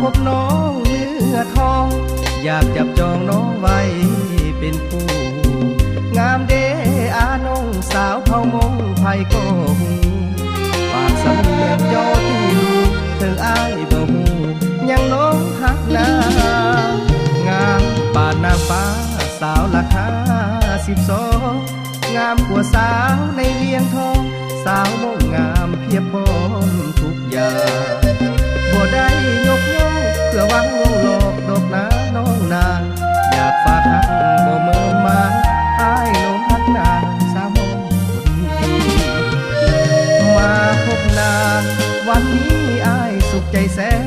พบน้องเนื้อทองอยากจับจองน้องไว้เป็นผู้งามเดอาน้องสาวเผามงไผ่ก็หูปากสำเนียงเจ้าที่ลูเธออ้ายบ่หูยังน้องหักนางามปานนางฟ้าสาวราคา12งามกว่าสาวในเวียงทองสาวมงงามเพียบพร้อมทุกอย่างบ่ได้ยกย่องเพื่อหวังลวงหลอกดอกนาน้องนางอยากฝากหักบ่เมินมาอ้ายลงหักนางสาวมงคนดีมาพบนางวันนี้อ้ายสุขใจแสน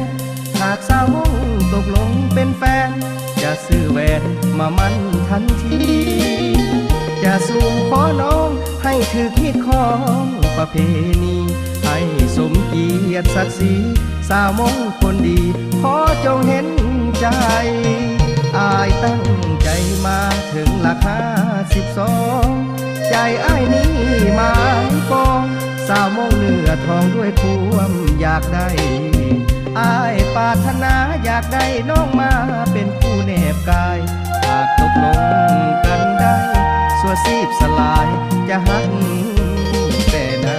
หากสาวมงตกลงเป็นแฟนจะซื้อแหวนมามั่นทันทีจะสู่ขอน้องให้ถือคิดของประเพณีให้สมเกียรติศักดิ์ศรีสาวมงคนดีขอจงเห็นใจอายตั้งใจมาถึงราคา12ใจอ้ายนี้มาปองสาวมงเนื้อทองด้วยความอยากได้อ้ายปรารถนาอยากได้น้องมาเป็นผู้แนบกายหากตกลงกันได้สัวซีบสลายจะหักแต่นา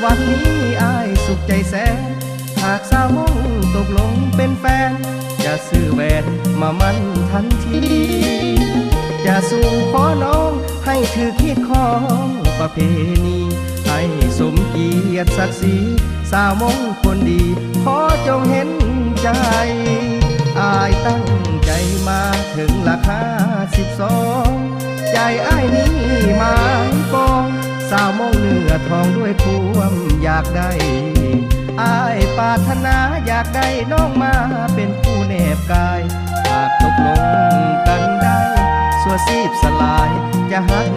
วันนี้อ้ายสุขใจแสนหากสาวมงตกลงเป็นแฟนจะซื้อแหวนมามั่นทันทีจะสู่ขอน้องให้ถือคิดของประเพณีให้สมเกียรติศักดิ์ศรีสาวมงคนดีขอจงเห็นใจอ้ายตั้งใจมาถึงราคา12ใจอ้ายนี้หมายปองสาวมงเนื้อทองด้วยความอยากได้อ้ายปรารถนาอยากได้น้องมาเป็นผู้แนบกายหากตกลงกันได้สัวซีบสลายจะหัก